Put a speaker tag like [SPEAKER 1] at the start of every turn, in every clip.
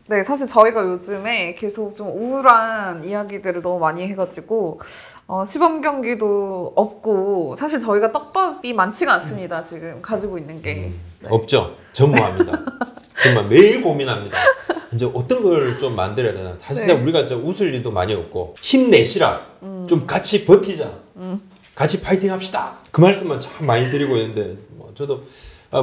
[SPEAKER 1] 네, 사실 저희가 요즘에 계속 좀 우울한 이야기들을 너무 많이 해가지고 시범 경기도 없고 사실 저희가 떡밥이 많지가 않습니다. 지금 가지고 있는 게. 네.
[SPEAKER 2] 없죠. 전무합니다. 정말 매일 고민합니다. 이제 어떤 걸 좀 만들어야 되나. 사실 우리가 좀 웃을 일도 많이 없고 힘내시라. 좀 같이 버티자. 같이 파이팅 합시다. 그 말씀만 참 많이 드리고 있는데 뭐 저도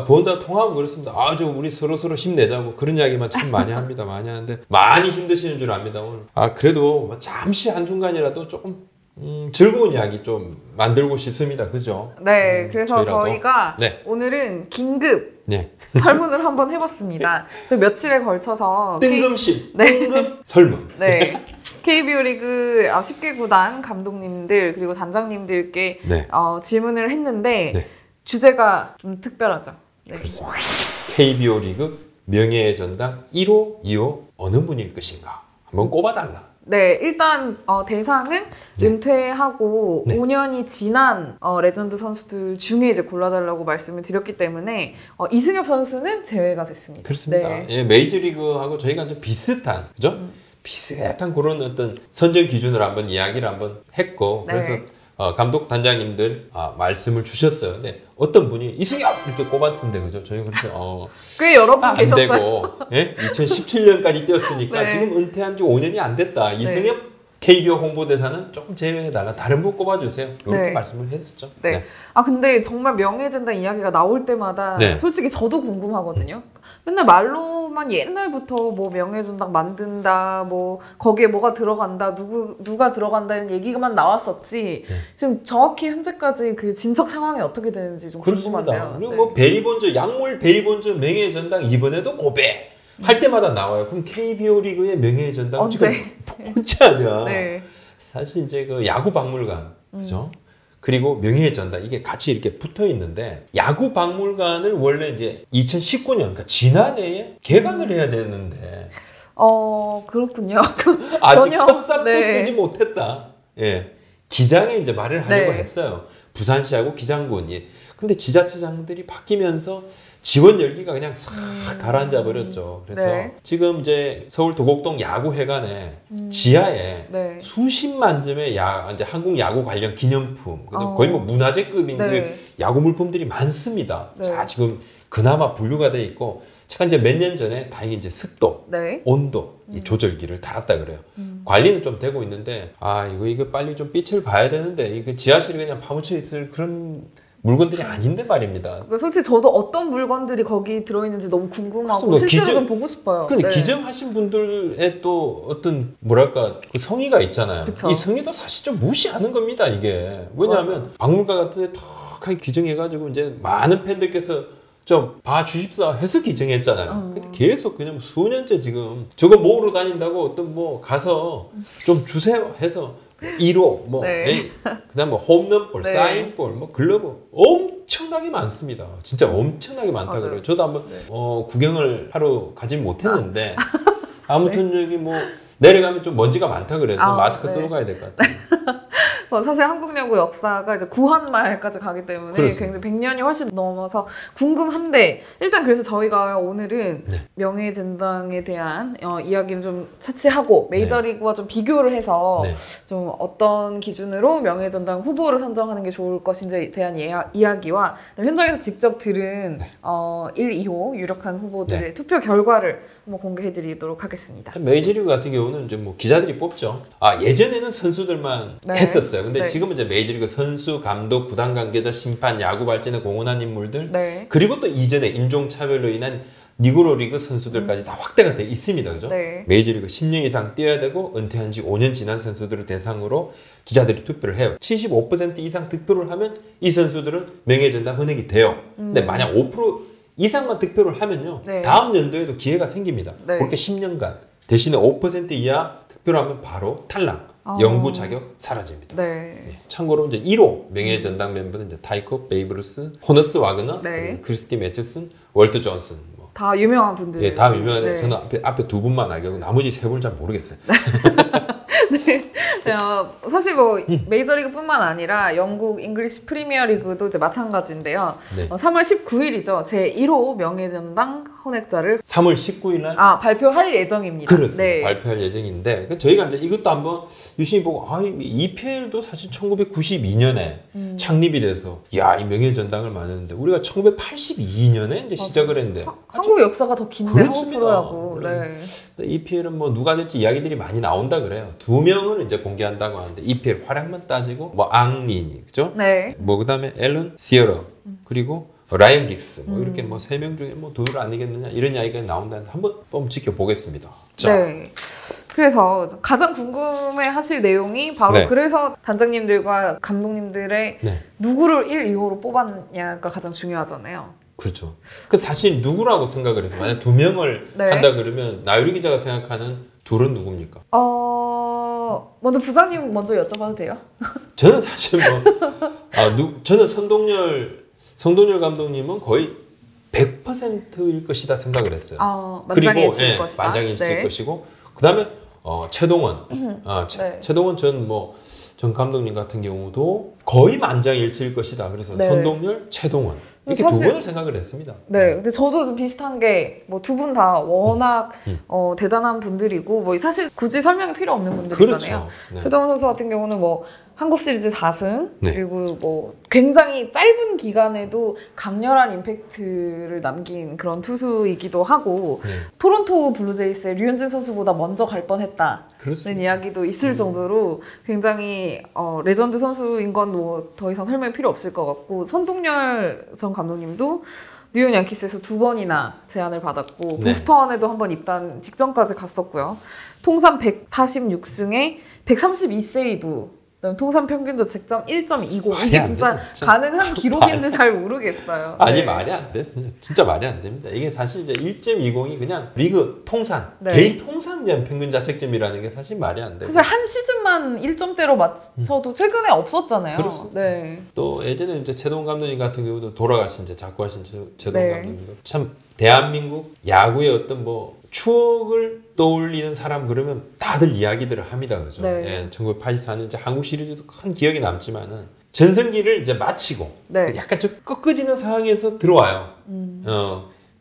[SPEAKER 2] 부원다 통화하면 그렇습니다. 우리 서로 힘내자고 그런 이야기만 참 많이 합니다. 많이 하는데 많이 힘드시는 줄 압니다. 오늘. 그래도 뭐 잠시 한순간이라도 조금 즐거운 이야기 좀 만들고 싶습니다. 그죠?
[SPEAKER 1] 네, 그래서 저희가
[SPEAKER 2] 네.
[SPEAKER 1] 오늘은 긴급 설문을 한번 해봤습니다. 며칠에 걸쳐서
[SPEAKER 2] 뜬금없이 뜬금 설문.
[SPEAKER 1] 네. KBO 리그 10개 구단 감독님들 그리고 단장님들께 질문을 했는데 주제가 좀 특별하죠. 네.
[SPEAKER 2] 그렇습니다. KBO 리그 명예의 전당 1호, 2호 어느 분일 것인가 한번 꼽아달라.
[SPEAKER 1] 네, 일단 대상은 은퇴하고 5년이 지난 레전드 선수들 중에 이제 골라달라고 말씀을 드렸기 때문에 이승엽 선수는 제외가 됐습니다.
[SPEAKER 2] 그렇습니다.
[SPEAKER 1] 네.
[SPEAKER 2] 예, 메이저리그하고 저희가 좀 비슷한, 그죠? 비슷한 그런 어떤 선정 기준을 한번 이야기를 한번 했고 그래서 감독 단장님들 말씀을 주셨어요. 근데 어떤 분이 이승엽 이렇게 꼽았는데 그죠? 저희 그래서
[SPEAKER 1] 꽤 여러 분
[SPEAKER 2] 안
[SPEAKER 1] 계셨어요.
[SPEAKER 2] 되고 2017년까지 뛰었으니까 지금 은퇴한 지 5년이 안 됐다. 이승엽 KBO 홍보대사는 조금 제외해달라. 다른 분 꼽아주세요. 이렇게 말씀을 했었죠.
[SPEAKER 1] 네. 근데 정말 명예전당 이야기가 나올 때마다 솔직히 저도 궁금하거든요. 맨날 말로만 옛날부터 뭐 명예전당 만든다, 뭐 거기에 뭐가 들어간다, 누가 들어간다는 얘기가만 나왔었지. 지금 정확히 현재까지 그 진척 상황이 어떻게 되는지 좀 궁금한데요.
[SPEAKER 2] 그리고 뭐 베리본저, 약물 베리본저 명예전당 이번에도 고배. 할 때마다 나와요. 그럼 KBO 리그의 명예의 전당 지금 본체 아니야. 사실 이제 그 야구 박물관, 그죠? 그리고 명예의 전당 이게 같이 이렇게 붙어 있는데 야구 박물관을 원래 이제 2019년, 그러니까 지난해에 개관을 해야 되는데.
[SPEAKER 1] 그렇군요.
[SPEAKER 2] 아직 첫 삽도 뜨지 못했다. 기장에 이제 말을 하려고 했어요. 부산시하고 기장군이. 근데 지자체장들이 바뀌면서 지원 열기가 그냥 싹 가라앉아 버렸죠. 그래서 지금 이제 서울 도곡동 야구회관에 지하에 수십만 점의 이제 한국 야구 관련 기념품, 거의 뭐 문화재급인 그 야구 물품들이 많습니다. 자, 지금 그나마 분류가 돼 있고, 제가 이제 몇 년 전에 다행히 이제 습도, 온도, 이 조절기를 달았다 그래요. 관리는 좀 되고 있는데, 이거 빨리 좀 빛을 봐야 되는데, 이거 지하실에 그냥 파묻혀 있을 그런 물건들이 아닌데 말입니다.
[SPEAKER 1] 그러니까 솔직히 저도 어떤 물건들이 거기 들어있는지 너무 궁금하고 실제로 좀 보고 싶어요.
[SPEAKER 2] 근데 기증하신 분들의 또 어떤 뭐랄까 그 성의가 있잖아요.
[SPEAKER 1] 그쵸.
[SPEAKER 2] 이 성의도 사실 좀 무시하는 겁니다. 이게 왜냐하면 박물관 같은 데 턱하게 기증해가지고 이제 많은 팬들께서 좀 봐주십사 해서 기증했잖아요. 근데 계속 그냥 수년째 지금 저거 모으러 다닌다고 어떤 뭐 가서 좀 주세요 해서 1호, 뭐, 그다음 뭐 홈런볼, 사인볼, 뭐 글러브 엄청나게 많습니다. 진짜 엄청나게 많다 그래요. 저도 한번 구경을 하러 가진 못했는데 아무튼 여기 뭐 내려가면 좀 먼지가 많다 그래서 마스크 쓰고 가야 될 것 같아요.
[SPEAKER 1] 사실 한국 야구 역사가 이제 구한말까지 가기 때문에 굉장히 100년이 훨씬 넘어서 궁금한데 일단 그래서 저희가 오늘은 명예의 전당에 대한 이야기를 좀 차치하고 메이저리그와 좀 비교를 해서 좀 어떤 기준으로 명예의 전당 후보를 선정하는 게 좋을 것인지에 대한 이야기와 현장에서 직접 들은 1, 2호 유력한 후보들의 투표 결과를 한번 공개해드리도록 하겠습니다.
[SPEAKER 2] 메이저리그 같은 경우는 이제 뭐 기자들이 뽑죠. 예전에는 선수들만 했었어요. 근데 지금은 이제 메이저리그 선수, 감독, 구단 관계자, 심판, 야구 발전에 공헌한 인물들, 그리고 또 이전에 인종차별로 인한 니그로 리그 선수들까지 다 확대가 돼 있습니다. 그죠? 메이저리그 10년 이상 뛰어야 되고 은퇴한 지 5년 지난 선수들을 대상으로 기자들이 투표를 해요. 75% 이상 득표를 하면 이 선수들은 명예전당 헌액이 돼요. 근데 만약 5% 이상만 득표를 하면요. 다음 연도에도 기회가 생깁니다. 그렇게 10년간. 대신에 5% 이하 득표를 하면 바로 탈락. 연구 자격 사라집니다. 참고로 이제 1호 명예의 전당 멤버는 이제 타이커, 베이브루스, 호너스 와그너, 크리스티 매튜슨, 월트 존슨.
[SPEAKER 1] 다 유명한 분들.
[SPEAKER 2] 다 유명한데 저는 앞에 두 분만 알고 나머지 세 분은 잘 모르겠어요.
[SPEAKER 1] 사실 뭐 메이저리그뿐만 아니라 영국 잉글리시 프리미어리그도 이제 마찬가지인데요. 네. 3월 19일이죠. 제 1호 명예전당 헌액자를
[SPEAKER 2] 3월 19일 날
[SPEAKER 1] 발표할 예정입니다.
[SPEAKER 2] 그렇습니다. 네. 발표할 예정인데 저희가 이제 이것도 한번 유심히 보고 EPL도 사실 1992년에 창립이 돼서 이 명예전당을 만드는데 우리가 1982년에 이제 시작을 했는데
[SPEAKER 1] 한국 역사가 더 긴데 한국 프로야구. 네.
[SPEAKER 2] EPL은 뭐 누가 될지 이야기들이 많이 나온다 그래요. 2명을 이제 공개한다고 하는데 EPL 활약만 따지고 뭐 앙리니 그죠? 네. 뭐 그다음에 앨런 시어러 그리고 라이언 긱스 뭐 이렇게 뭐 3명 중에 뭐 둘 아니겠느냐 이런 이야기가 나온다는데 한번 지켜보겠습니다. 자. 네.
[SPEAKER 1] 그래서 가장 궁금해하실 내용이 바로 네. 그래서 단장님들과 감독님들의 네. 누구를 1, 2호로 뽑았냐가 가장 중요하잖아요.
[SPEAKER 2] 그렇죠. 그 사실 누구라고 생각을 해서 만약 2명을 네. 한다 그러면 나유리 기자가 생각하는 둘은 누굽니까?
[SPEAKER 1] 먼저 부장님 먼저 여쭤봐도 돼요?
[SPEAKER 2] 저는 사실 저는 성동열 감독님은 거의 100%일 것이다 생각을 했어요.
[SPEAKER 1] 만장일치일 것이다.
[SPEAKER 2] 만장일치일 네. 것이고 그다음에 최동원. 최동원 전 감독님 같은 경우도 거의 만장일치일 것이다. 그래서 네. 선동열, 최동원 이렇게 두 분을 생각을 했습니다.
[SPEAKER 1] 네, 근데 저도 좀 비슷한 게 뭐 두 분 다 워낙 대단한 분들이고 뭐 사실 굳이 설명이 필요 없는 분들이잖아요.
[SPEAKER 2] 그렇죠. 네.
[SPEAKER 1] 최동원 선수 같은 경우는 뭐 한국 시리즈 4승 네. 그리고 뭐 굉장히 짧은 기간에도 강렬한 임팩트를 남긴 그런 투수이기도 하고 네. 토론토 블루제이스의 류현진 선수보다 먼저 갈 뻔했다는 그렇습니다. 이야기도 있을 정도로 굉장히 레전드 선수인 건 뭐 더 이상 설명이 필요 없을 것 같고 선동열 전 감독님도 뉴욕 양키스에서 2번이나 제안을 받았고 네. 보스턴에도 한번 입단 직전까지 갔었고요. 통산 146승에 132세이브 통산 평균 자책점 1.20 이게 진짜 가능한 기록인지 잘 모르겠어요.
[SPEAKER 2] 아니
[SPEAKER 1] 네.
[SPEAKER 2] 말이 안 돼. 진짜 말이 안 됩니다. 이게 사실 이제 1.20이 그냥 리그 통산 네. 개인 통산 평균 자책점이라는 게 사실 말이 안 돼.
[SPEAKER 1] 사실 한 시즌만 1점대로 맞춰도 최근에 없었잖아요.
[SPEAKER 2] 그렇습니다. 네. 또 예전에 이제 최동원 감독님 같은 경우도 돌아가신 작고하신 최동원 네. 감독님도 참 대한민국 야구의 어떤 추억을 떠올리는 사람 그러면 다들 이야기들을 합니다. 그죠? 네. 1984년 이제 한국 시리즈도 큰 기억이 남지만은 전성기를 이제 마치고 네. 약간 좀 꺾어지는 상황에서 들어와요.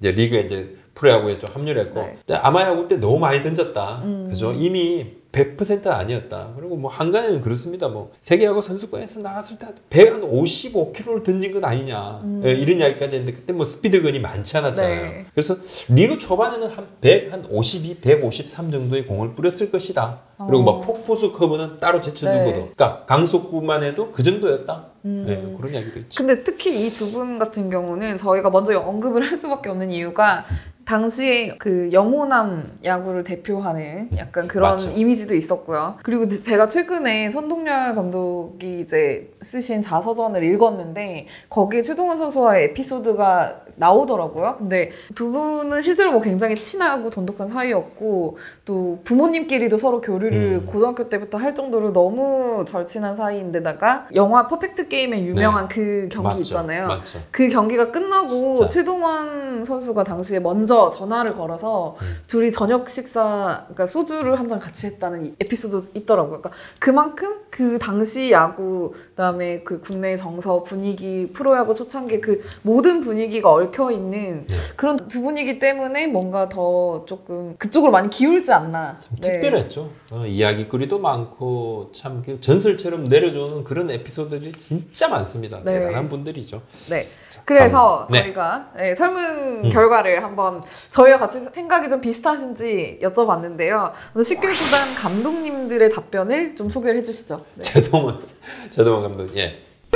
[SPEAKER 2] 이제 리그에 이제 프로야구에 좀 합류를 했고 네. 아마야구 때 너무 많이 던졌다. 그죠? 이미 100% 아니었다. 그리고 한간에는 그렇습니다. 세계야구 선수권에서 나갔을 때 155km를 던진 것 아니냐. 이런 이야기까지 했는데 그때 스피드건이 많지 않았잖아요. 네. 그래서 리그 초반에는 한 152, 153 정도의 공을 뿌렸을 것이다. 그리고 폭포수 커브는 따로 제쳐두고도. 네. 그러니까 강속구만 해도 그 정도였다. 네, 그런 이야기도 있죠.
[SPEAKER 1] 근데 특히 이 두 분 같은 경우는 저희가 먼저 언급을 할 수밖에 없는 이유가 당시에 그 영호남 야구를 대표하는 약간 그런 맞죠. 이미지도 있었고요. 그리고 제가 최근에 선동열 감독이 이제 쓰신 자서전을 읽었는데 거기에 최동원 선수와의 에피소드가 나오더라고요. 근데 두 분은 실제로 굉장히 친하고 돈독한 사이였고 또 부모님끼리도 서로 교류를 고등학교 때부터 할 정도로 너무 절친한 사이인데다가 영화 퍼펙트 게임에 유명한 네. 그 경기 맞죠. 있잖아요. 맞죠. 그 경기가 끝나고 진짜. 최동원 선수가 당시에 먼저 전화를 걸어서 둘이 저녁 식사, 그러니까 소주를 한 잔 같이 했다는 에피소드 있더라고요. 그러니까 그만큼 그 당시 야구, 그다음에 그 국내 정서, 분위기, 프로야구 초창기 그 모든 분위기가 얽혀 있는 그런 두 분이기 때문에 뭔가 더 조금 그쪽으로 많이 기울지 않나.
[SPEAKER 2] 네. 특별했죠. 이야기거리도 많고 참 전설처럼 내려주는 그런 에피소드들이 진짜 많습니다. 네. 대단한 분들이죠.
[SPEAKER 1] 네. 자, 그래서 저희가 네, 설문 결과를 한번 저희와 같이 생각이 좀 비슷하신지 여쭤봤는데요. 식별구단 감독님들의 답변을 좀 소개를 해주시죠. 네.
[SPEAKER 2] 최동원 감독님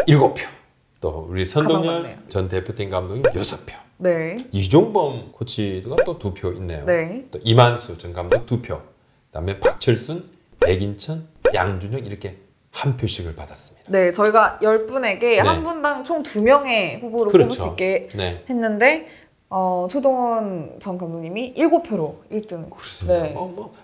[SPEAKER 2] 7표. 또 우리 선동열 전 대표팀 감독님 6표.
[SPEAKER 1] 네.
[SPEAKER 2] 이종범 코치가 또 2표 있네요. 네. 또 이만수 전 감독 2표. 그다음에 박철순, 백인천, 양준혁 이렇게 한 표씩을 받았습니다.
[SPEAKER 1] 네, 저희가 10분에게 한 분당 총 2명의 후보를 뽑을 수 있게 했는데 최동원 전 감독님이 7표로 1등.
[SPEAKER 2] 그렇습니다. 네.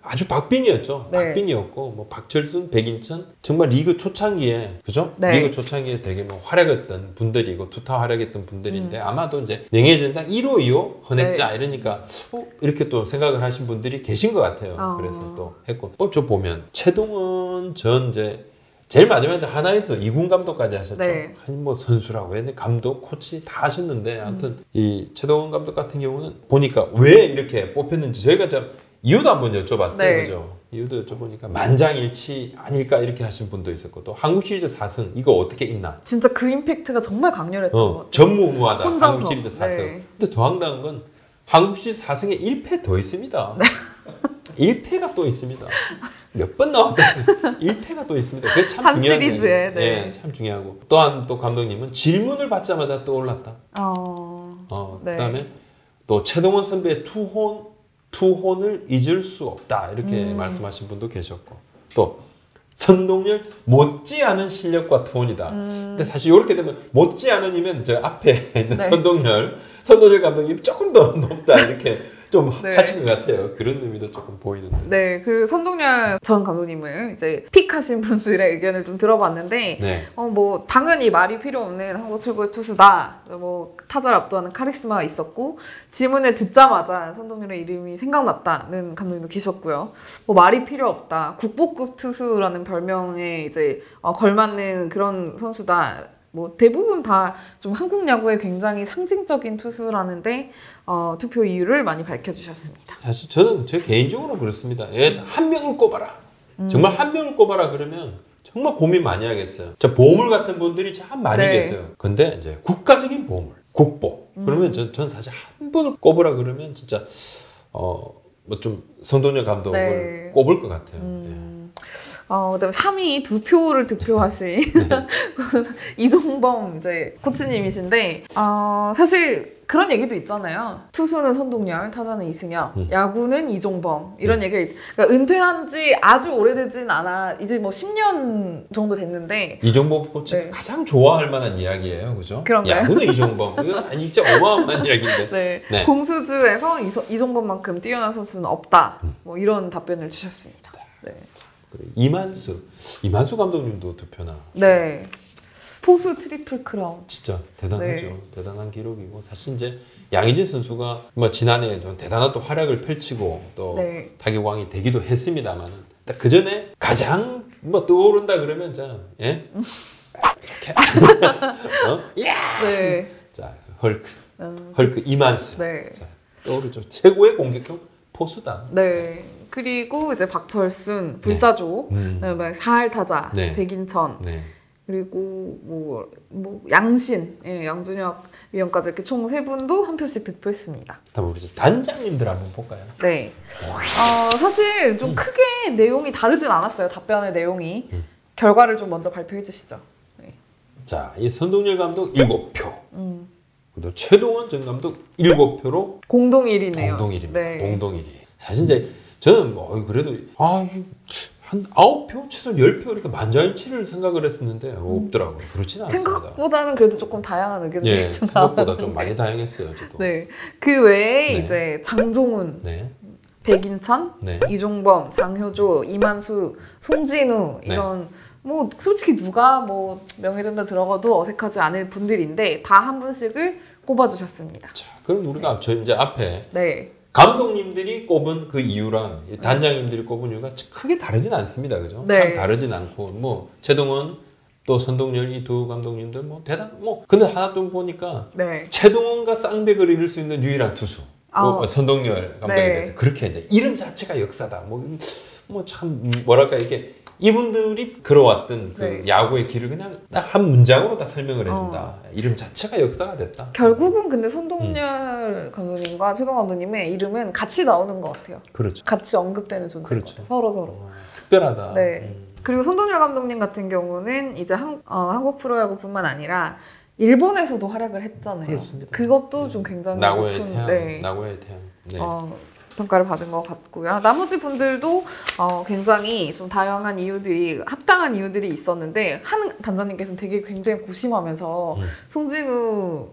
[SPEAKER 2] 아주 박빙이었죠. 네. 박빙이었고 박철순, 백인천 정말 리그 초창기에 그죠? 네. 리그 초창기에 되게 활약했던 분들이고 투타 활약했던 분들인데 아마도 이제 명예전당 1호, 2호 헌액자 네. 이러니까 이렇게 또 생각을 하신 분들이 계신 것 같아요. 그래서 또 했고 저 보면 최동원 최동원 전 이제 제일 마지막에 하나에서 이군 감독까지 하셨죠.
[SPEAKER 1] 네.
[SPEAKER 2] 뭐 선수라고 해야 돼, 감독, 코치 다 하셨는데 아무튼 이 최동원 감독 같은 경우는 보니까 왜 이렇게 뽑혔는지 저희가 좀 이유도 한번 여쭤봤어요.
[SPEAKER 1] 네.
[SPEAKER 2] 그죠? 이유도 여쭤보니까 만장일치 아닐까 이렇게 하신 분도 있었고 또 한국 시리즈 4승 이거 어떻게 있나?
[SPEAKER 1] 진짜 그 임팩트가 정말 강렬했던 것 같아요.
[SPEAKER 2] 전무후무하다.
[SPEAKER 1] 혼자서.
[SPEAKER 2] 한국 시리즈 4승.
[SPEAKER 1] 네.
[SPEAKER 2] 근데 더 황당한 건 한국 시리즈 4승에 1패 더 있습니다.
[SPEAKER 1] 네.
[SPEAKER 2] 1패가 또 있습니다. 몇 번 나왔다. 1패가 또 있습니다. 그게 참
[SPEAKER 1] 한
[SPEAKER 2] 중요한
[SPEAKER 1] 시리즈에. 네.
[SPEAKER 2] 네, 참 중요하고. 또한 또 감독님은 질문을 받자마자 떠올랐다.
[SPEAKER 1] 네.
[SPEAKER 2] 그다음에 또 최동원 선배의 투혼을 잊을 수 없다. 이렇게 말씀하신 분도 계셨고. 또 선동열 못지않은 실력과 투혼이다. 근데 사실 이렇게 되면 못지않은이면 저 앞에 있는
[SPEAKER 1] 네.
[SPEAKER 2] 선동열 감독님 조금 더 높다 이렇게 좀
[SPEAKER 1] 네.
[SPEAKER 2] 하신 것 같아요. 그런 의미도 조금 보이는데.
[SPEAKER 1] 네, 그 선동열 전 감독님을 이제 픽하신 분들의 의견을 좀 들어봤는데,
[SPEAKER 2] 네.
[SPEAKER 1] 뭐 당연히 말이 필요 없는 한국 최고의 투수다. 뭐 타자를 압도하는 카리스마가 있었고 질문을 듣자마자 선동열의 이름이 생각났다는 감독님도 계셨고요. 뭐 말이 필요 없다. 국보급 투수라는 별명에 이제 걸맞는 그런 선수다. 뭐 대부분 다 좀 한국 야구의 굉장히 상징적인 투수라는데 투표 이유를 많이 밝혀주셨습니다.
[SPEAKER 2] 사실 저는 제 개인적으로 그렇습니다. 한 명을 꼽아라. 정말 한 명을 꼽아라 그러면 정말 고민 많이 하겠어요. 저 보물 같은 분들이 참 많이
[SPEAKER 1] 네.
[SPEAKER 2] 계세요. 근데 이제 국가적인 보물, 국보. 그러면 전 사실 한 분을 꼽으라 그러면 진짜 뭐 좀 선동열 감독을
[SPEAKER 1] 네.
[SPEAKER 2] 꼽을 것 같아요.
[SPEAKER 1] 그다음에 3위 2표를 득표하신 이종범 이제 코치님이신데 사실 그런 얘기도 있잖아요. 투수는 선동열, 타자는 이승엽, 야구는 이종범 이런 얘기. 그러니까 은퇴한 지 아주 오래되진 않아. 이제 뭐 10년 정도 됐는데
[SPEAKER 2] 이종범 코치
[SPEAKER 1] 네.
[SPEAKER 2] 가장 좋아할 만한 이야기예요, 그죠?
[SPEAKER 1] 그런가요?
[SPEAKER 2] 야구는 이종범. 이거 진짜 어마어마한 이야기인데.
[SPEAKER 1] 네.
[SPEAKER 2] 네.
[SPEAKER 1] 공수주에서 이종범만큼 뛰어난 선수는 없다. 뭐 이런 답변을 주셨습니다. 네.
[SPEAKER 2] 이만수 감독님도 투표나.
[SPEAKER 1] 네. 포수 트리플 크라운.
[SPEAKER 2] 진짜 대단하죠.
[SPEAKER 1] 네.
[SPEAKER 2] 대단한 기록이고 사실 이제 양의지 선수가 뭐 지난해 좀 대단한 또 활약을 펼치고 또
[SPEAKER 1] 네.
[SPEAKER 2] 타격왕이 되기도 했습니다만 그 전에 가장 뭐 떠오른다 그러면 예? 야!
[SPEAKER 1] 네.
[SPEAKER 2] 자 헐크 이만수.
[SPEAKER 1] 네.
[SPEAKER 2] 자, 떠오르죠. 최고의 공격형 포수다.
[SPEAKER 1] 네. 그리고 이제 박철순, 불사조, 그다음에 4할 타자,
[SPEAKER 2] 네.
[SPEAKER 1] 백인천,
[SPEAKER 2] 네.
[SPEAKER 1] 그리고 뭐 양신, 양준혁 위원까지 이렇게 총 3분도 한 표씩 득표했습니다.
[SPEAKER 2] 다음 우리 단장님들 한번 볼까요?
[SPEAKER 1] 네. 사실 좀 크게 내용이 다르진 않았어요. 답변의 내용이. 결과를 좀 먼저 발표해 주시죠. 네.
[SPEAKER 2] 자, 이 선동열 감독 7표. 그리고 최동원 전 감독 7표로
[SPEAKER 1] 공동 1위네요.
[SPEAKER 2] 공동 1위입니다.
[SPEAKER 1] 네.
[SPEAKER 2] 공동 1위. 사실 이제 저는 뭐 그래도 한 9표, 최소 10표 이렇게 만장일치를 생각을 했었는데 없더라고요. 그렇지는 않습니다.
[SPEAKER 1] 생각보다는 그래도 조금 다양한 의견들이
[SPEAKER 2] 예,
[SPEAKER 1] 있지만
[SPEAKER 2] 생각보다 좀 많이 다양했어요. 저도.
[SPEAKER 1] 네. 그 외에
[SPEAKER 2] 네.
[SPEAKER 1] 이제 장종훈,
[SPEAKER 2] 네.
[SPEAKER 1] 백인천,
[SPEAKER 2] 네.
[SPEAKER 1] 이종범, 장효조, 이만수, 송진우 이런 뭐 솔직히 누가 뭐 명예전당 들어가도 어색하지 않을 분들인데 다 한 분씩을 꼽아주셨습니다.
[SPEAKER 2] 자, 그럼 우리가 저 이제 앞에
[SPEAKER 1] 네.
[SPEAKER 2] 감독님들이 꼽은 그 이유랑 단장님들이 꼽은 이유가 크게 다르진 않습니다. 그죠?
[SPEAKER 1] 네.
[SPEAKER 2] 참 다르진 않고 뭐 최동원 또 선동열 이 두 감독님들 뭐 근데 하나 좀 보니까
[SPEAKER 1] 네.
[SPEAKER 2] 최동원과 쌍벽을 이룰 수 있는 유일한 투수 선동열 감독에
[SPEAKER 1] 네.
[SPEAKER 2] 대해서 그렇게 이제 이름 자체가 역사다. 뭐 참 뭐랄까 이렇게 이분들이 걸어왔던 그
[SPEAKER 1] 네.
[SPEAKER 2] 야구의 길을 그냥 딱 한 문장으로 다 설명을 해준다. 이름 자체가 역사가 됐다.
[SPEAKER 1] 결국은 근데 손동열 감독님과 최동 감독님의 이름은 같이 나오는 것 같아요.
[SPEAKER 2] 그렇죠.
[SPEAKER 1] 같이 언급되는 존재인
[SPEAKER 2] 그렇죠.
[SPEAKER 1] 것 같아요. 서로.
[SPEAKER 2] 특별하다.
[SPEAKER 1] 네. 그리고 손동열 감독님 같은 경우는 이제 한국 프로야구뿐만 아니라 일본에서도 활약을 했잖아요.
[SPEAKER 2] 그렇습니다.
[SPEAKER 1] 그것도 좀 굉장히
[SPEAKER 2] 나고야의
[SPEAKER 1] 높은
[SPEAKER 2] 태양. 나고야의 태양. 네.
[SPEAKER 1] 평가를 받은 것 같고요. 나머지 분들도 굉장히 좀 다양한 이유들이 합당한 이유들이 있었는데 한 단장님께서는 되게 굉장히 고심하면서 송진우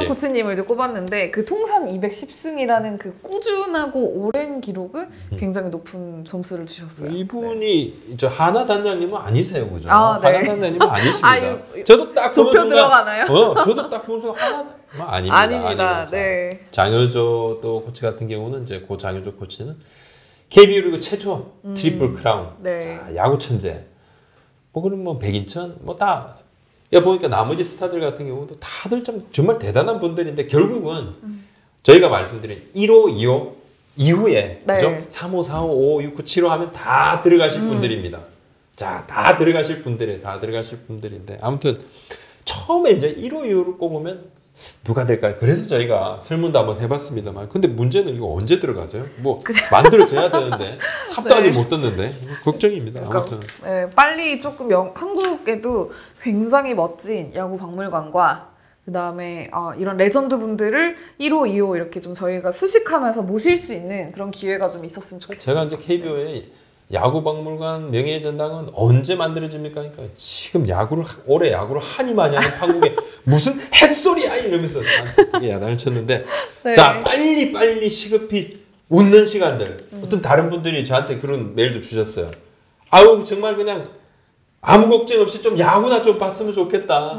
[SPEAKER 1] 코치님을 이제 꼽았는데 그 통산 210승이라는 그 꾸준하고 오랜 기록을 굉장히 높은 점수를 주셨어요.
[SPEAKER 2] 이분이 저 하나 단장님은 아니세요, 그죠?
[SPEAKER 1] 네.
[SPEAKER 2] 하나 단장님은 아니십니다. 저도 딱 보는
[SPEAKER 1] 좁혀
[SPEAKER 2] 순간
[SPEAKER 1] 들어가나요?
[SPEAKER 2] 저도 딱 보는 순간 하나 아닙니다.
[SPEAKER 1] 아닙니다. 네.
[SPEAKER 2] 장효조 또 코치 같은 경우는 이제 고 장효조 코치는 KBO 리그 최초 트리플 크라운.
[SPEAKER 1] 네.
[SPEAKER 2] 자, 야구 천재. 뭐 그럼 뭐 백인천 뭐 다. 야 보니까 나머지 스타들 같은 경우도 다들 좀 정말 대단한 분들인데 결국은 저희가 말씀드린 1호, 2호 이후에
[SPEAKER 1] 네.
[SPEAKER 2] 그죠? 3호, 4호, 5호, 6호, 7호 하면 다 들어가실 분들입니다. 자, 다 들어가실 분들인데 아무튼 처음에 이제 1호, 2호를 꼽으면 누가 될까요? 그래서 저희가 설문도 한번 해봤습니다만 근데 문제는 이거 언제 들어가세요? 뭐 만들어져야 되는데 삽도
[SPEAKER 1] 네.
[SPEAKER 2] 아직 못 떴는데 걱정입니다.
[SPEAKER 1] 그러니까,
[SPEAKER 2] 아무튼
[SPEAKER 1] 네, 빨리 조금 한국에도 굉장히 멋진 야구 박물관과 그 다음에 이런 레전드 분들을 1호, 2호 이렇게 좀 저희가 수식하면서 모실 수 있는 그런 기회가 좀 있었으면 좋겠어요.
[SPEAKER 2] 제가 이제 KBO에 야구박물관 명예전당은 언제 만들어집니까? 그러니까 지금 올해 야구를 하니 많이 하는 한국에 무슨 햇소리야 이러면서 되게 야단을 쳤는데
[SPEAKER 1] 네.
[SPEAKER 2] 자 빨리 시급히 웃는 시간들 어떤 다른 분들이 저한테 그런 메일도 주셨어요. 아우 정말 그냥 아무 걱정 없이 좀 야구나 좀 봤으면 좋겠다.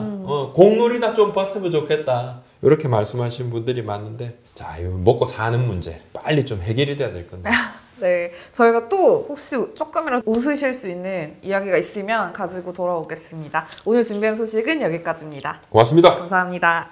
[SPEAKER 2] 공놀이나 좀 봤으면 좋겠다. 이렇게 말씀하시는 분들이 많은데 자 이거 먹고 사는 문제 빨리 좀 해결이 돼야 될 건데.
[SPEAKER 1] 네, 저희가 또 혹시 조금이라도 웃으실 수 있는 이야기가 있으면 가지고 돌아오겠습니다. 오늘 준비한 소식은 여기까지입니다.
[SPEAKER 2] 고맙습니다.
[SPEAKER 1] 감사합니다.